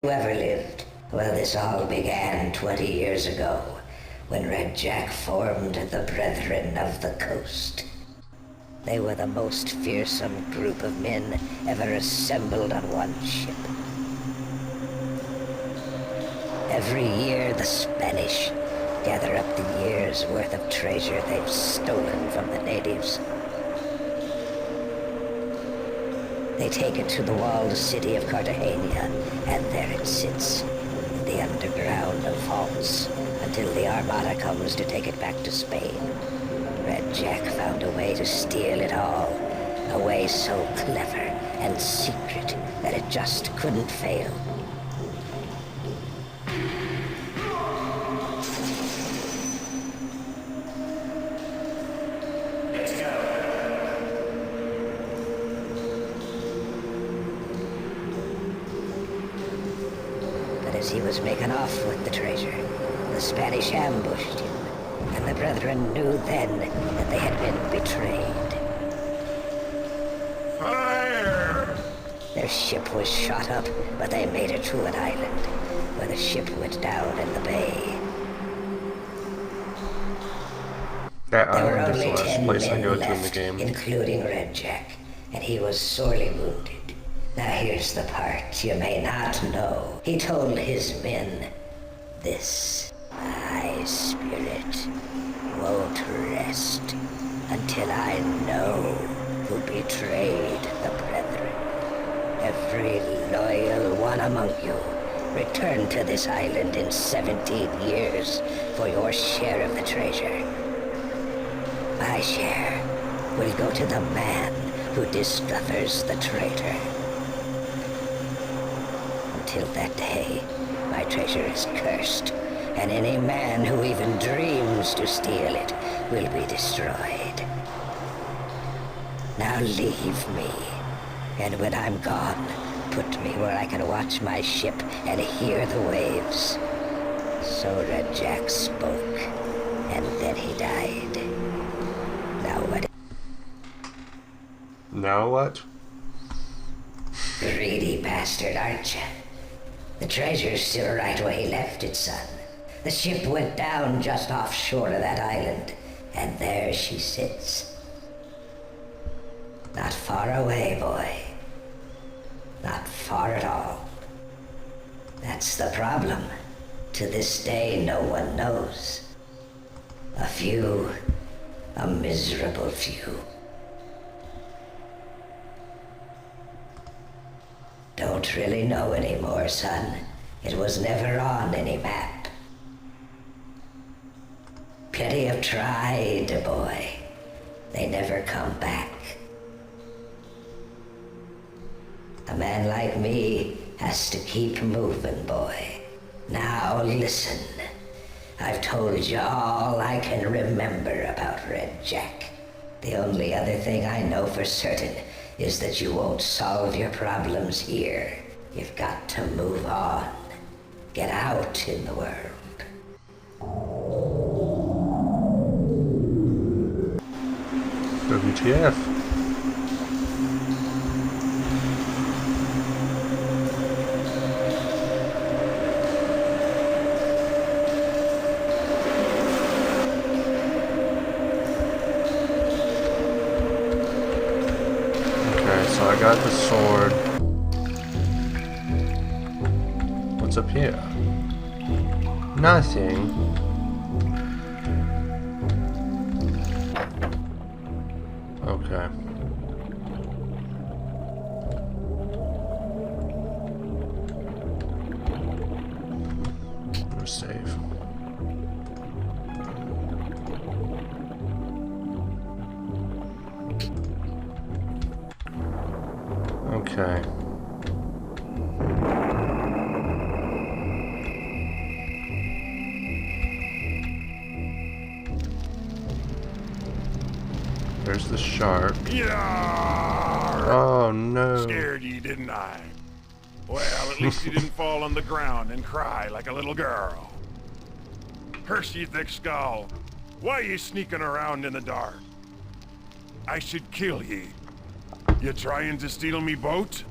Who ever lived? Well, this all began 20 years ago, when RedJack formed the Brethren of the Coast. They were the most fearsome group of men ever assembled on one ship. Every year, the Spanish gather up the year's worth of treasure they've stolen from the natives. They take it to the walled city of Cartagena, and there it sits, in the underground of vaults, until the Armada comes to take it back to Spain. RedJack found a way to steal it all, a way so clever and secret that it just couldn't fail. As he was making off with the treasure, the Spanish ambushed him, and the Brethren knew then that they had been betrayed. Fire! Their ship was shot up, but they made it to an island, where the ship went down in the bay. That There were island is only the last 10 place I men go to in the left, game. including RedJack, and he was sorely wounded. Now here's the part you may not know. He told his men, "This, my spirit, won't rest until I know who betrayed the Brethren. Every loyal one among you, return to this island in 17 years for your share of the treasure. My share will go to the man who discovers the traitor. Until that day, my treasure is cursed, and any man who even dreams to steal it will be destroyed. Now leave me, and when I'm gone, put me where I can watch my ship and hear the waves." So RedJack spoke, and then he died. Now what? Now what? Greedy bastard, aren't you? The treasure's still right where he left it, son. The ship went down just offshore of that island, and there she sits. Not far away, boy. Not far at all. That's the problem. To this day, no one knows. A few, a miserable few. Don't really know anymore, son. It was never on any map. Plenty have tried, boy. They never come back. A man like me has to keep moving, boy. Now listen. I've told you all I can remember about RedJack. The only other thing I know for certain is that you won't solve your problems here. You've got to move on. Get out in the world. WTF? So I got the sword. What's up here? Nothing. Okay. We're safe. Okay. There's the shark. Yarr! Oh no. Scared you, didn't I? Well, at least you didn't fall on the ground and cry like a little girl. Curse you, thick skull. Why are you sneaking around in the dark? I should kill ye. You trying to steal me boat?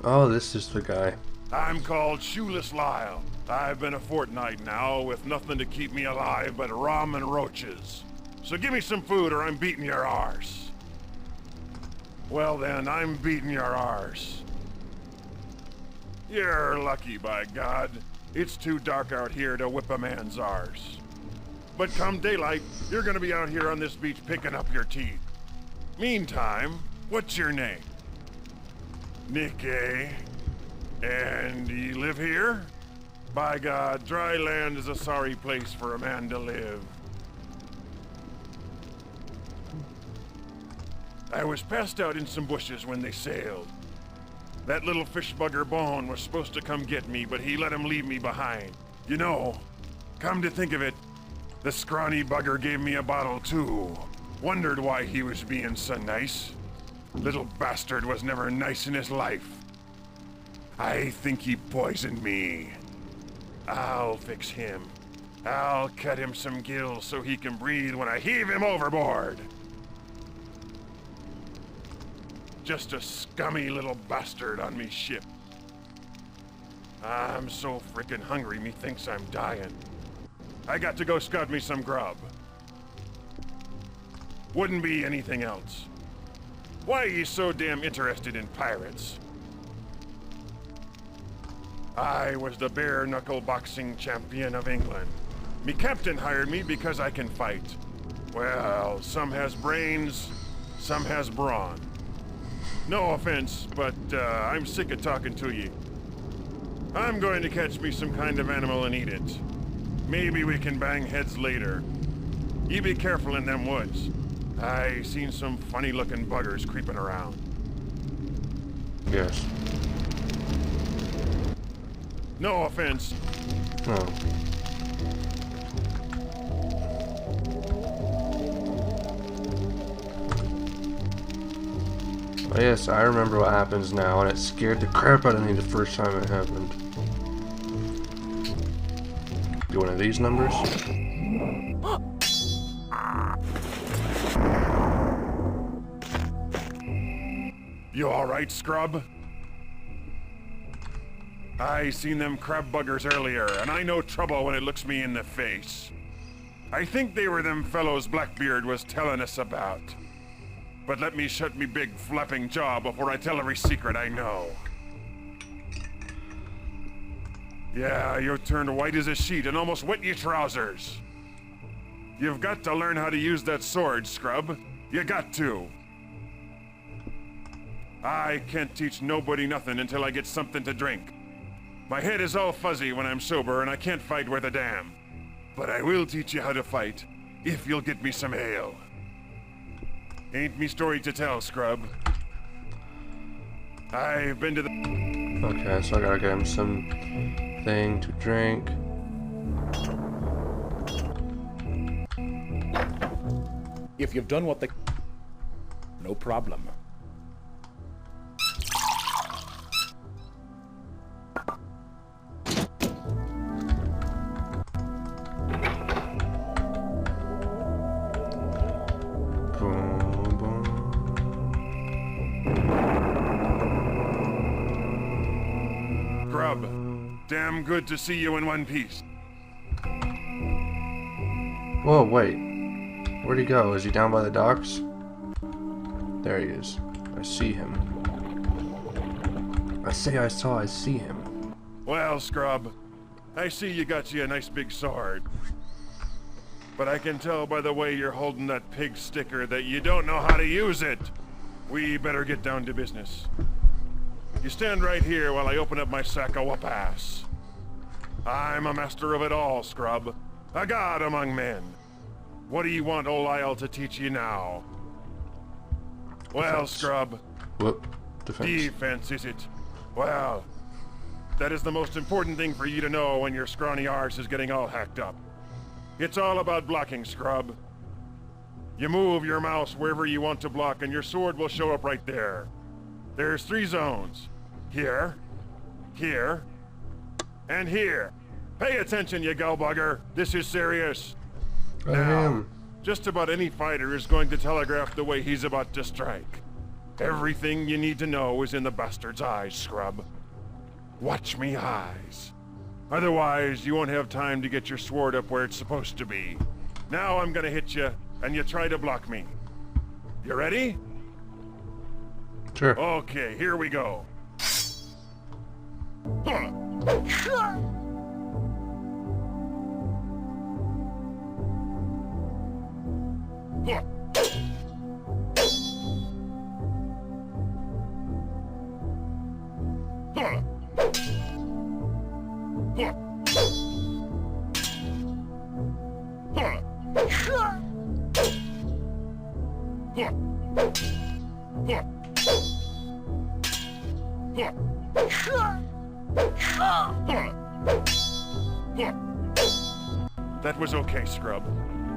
Oh, this is the guy. I'm called Shoeless Lyle. I've been a fortnight now with nothing to keep me alive but rum and roaches. So give me some food or I'm beating your arse. Well then, I'm beating your arse. You're lucky, by God. It's too dark out here to whip a man's arse. But come daylight, you're gonna be out here on this beach picking up your teeth. Meantime, what's your name? Nick, eh? And you live here? By God, dry land is a sorry place for a man to live. I was passed out in some bushes when they sailed. That little fish bugger Bone was supposed to come get me, but he let him leave me behind. You know, come to think of it, the scrawny bugger gave me a bottle too. Wondered why he was being so nice. Little bastard was never nice in his life. I think he poisoned me. I'll fix him. I'll cut him some gills so he can breathe when I heave him overboard. Just a scummy little bastard on me ship. I'm so frickin' hungry, me thinks I'm dying. I got to go scout me some grub. Wouldn't be anything else. Why are you so damn interested in pirates? I was the bare-knuckle boxing champion of England. Me captain hired me because I can fight. Well, some has brains, some has brawn. No offense, but I'm sick of talking to you. I'm going to catch me some kind of animal and eat it. Maybe we can bang heads later. You be careful in them woods. I seen some funny-looking buggers creeping around. Yes. No offense. No. Oh, yes, I remember what happens now, and it scared the crap out of me the first time it happened. Do one of these numbers? You alright, scrub? I seen them crab buggers earlier, and I know trouble when it looks me in the face. I think they were them fellows Blackbeard was telling us about. But let me shut me big flapping jaw before I tell every secret I know. Yeah, you turned white as a sheet and almost wet your trousers. You've got to learn how to use that sword, scrub. You got to. I can't teach nobody nothing until I get something to drink. My head is all fuzzy when I'm sober and I can't fight worth a damn. But I will teach you how to fight, if you'll get me some ale. Ain't me story to tell, scrub. I've been to the... Okay, so I gotta get him something to drink. If you've done what the... No problem. Boom, boom. Scrub. Damn good to see you in one piece. Whoa, wait. Where'd he go? Is he down by the docks? There he is. I see him. I see him. Well, scrub, I see you got you a nice big sword. But I can tell by the way you're holding that pig sticker that you don't know how to use it. We better get down to business. You stand right here while I open up my sack of whoop-ass. I'm a master of it all, scrub. A god among men. What do you want old Lyle to teach you now? Well, Defense. scrub. Whoop. Defense. Defense, is it? Well, that is the most important thing for you to know when your scrawny arse is getting all hacked up. It's all about blocking, scrub. You move your mouse wherever you want to block and your sword will show up right there. There's 3 zones. Here, here, and here. Pay attention, you gullbugger. This is serious. I Now, am. just about any fighter is going to telegraph the way he's about to strike. Everything you need to know is in the bastard's eyes, scrub. Watch me eyes. Otherwise, you won't have time to get your sword up where it's supposed to be. Now I'm gonna hit you, and you try to block me. You ready? Sure. Okay, here we go. Huh. Huh. Huh. Huh. Huh. Huh. That was okay, Scrub.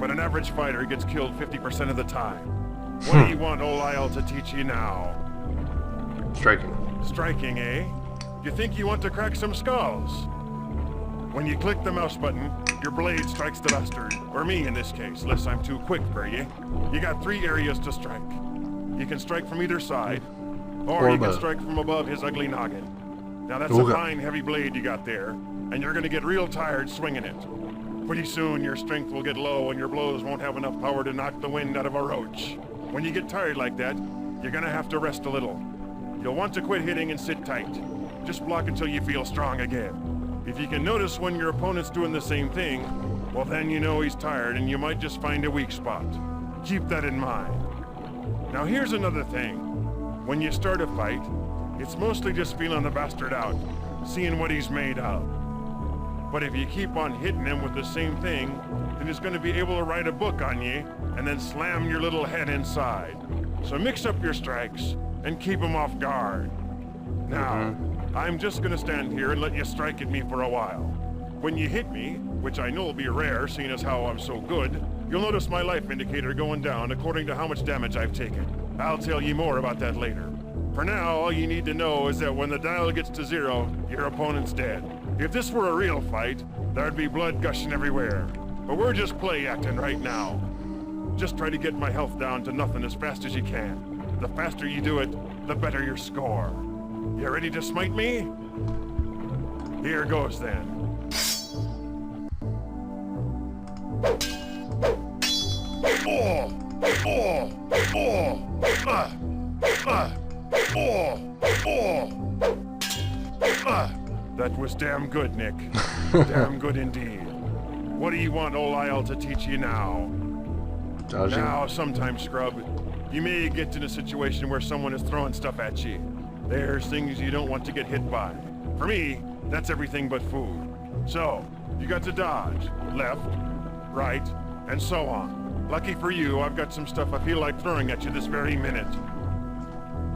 But an average fighter gets killed 50% of the time. What do you want old Lyle to teach you now? Striking. Striking, eh? You think you want to crack some skulls? When you click the mouse button, your blade strikes the bastard. Or me in this case, unless I'm too quick for you. You got 3 areas to strike. You can strike from either side, or you can strike from above his ugly noggin. Now that's a fine heavy blade you got there, and you're gonna get real tired swinging it. Pretty soon your strength will get low and your blows won't have enough power to knock the wind out of a roach. When you get tired like that, you're gonna have to rest a little. You'll want to quit hitting and sit tight. Just block until you feel strong again. If you can notice when your opponent's doing the same thing, well then you know he's tired and you might just find a weak spot. Keep that in mind. Now here's another thing. When you start a fight, it's mostly just feeling the bastard out, seeing what he's made of. But if you keep on hitting him with the same thing, then he's going to be able to write a book on you and then slam your little head inside. So mix up your strikes and keep him off guard. Now, I'm just going to stand here and let you strike at me for a while. When you hit me, which I know will be rare seeing as how I'm so good, you'll notice my life indicator going down according to how much damage I've taken. I'll tell you more about that later. For now, all you need to know is that when the dial gets to 0, your opponent's dead. If this were a real fight, there'd be blood gushing everywhere. But we're just play acting right now. Just try to get my health down to nothing as fast as you can. The faster you do it, the better your score. You ready to smite me? Here goes then. Oh! Oh! Oh! That was damn good, Nick. Damn good indeed. What do you want old Lyle to teach you now? Dodging. Now, sometimes, Scrub, you may get in a situation where someone is throwing stuff at you. There's things you don't want to get hit by. For me, that's everything but food. So, you got to dodge, left, right, and so on. Lucky for you, I've got some stuff I feel like throwing at you this very minute.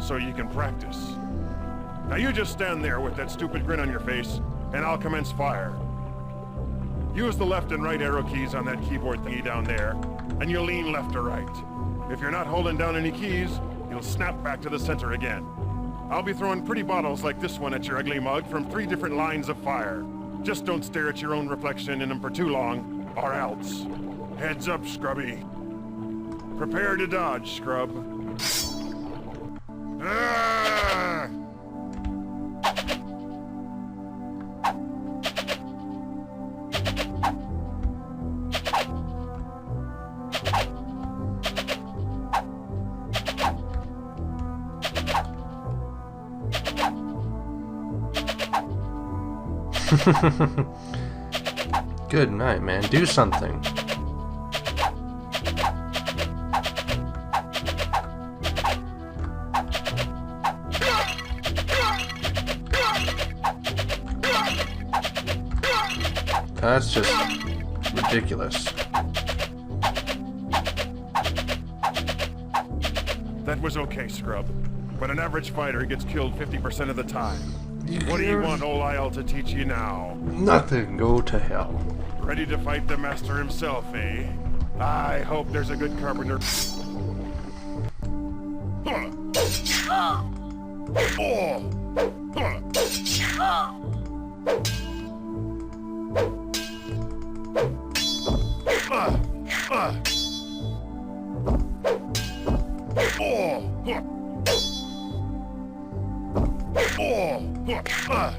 So you can practice. Now you just stand there with that stupid grin on your face, and I'll commence fire. Use the left and right arrow keys on that keyboard thingy down there, and you'll lean left or right. If you're not holding down any keys, you'll snap back to the center again. I'll be throwing pretty bottles like this one at your ugly mug from 3 different lines of fire. Just don't stare at your own reflection in them for too long, or else. Heads up, Scrubby. Prepare to dodge, Scrub. Ah! Good night, man. Do something. That's just ridiculous. That was okay, Scrub. But an average fighter gets killed 50% of the time. What do you want old Lyle to teach you now? Nothing. Go to hell. Ready to fight the master himself, eh? I hope there's a good carpenter. Huh. Oh. Huh. Oh. Huh. Oh. Huh.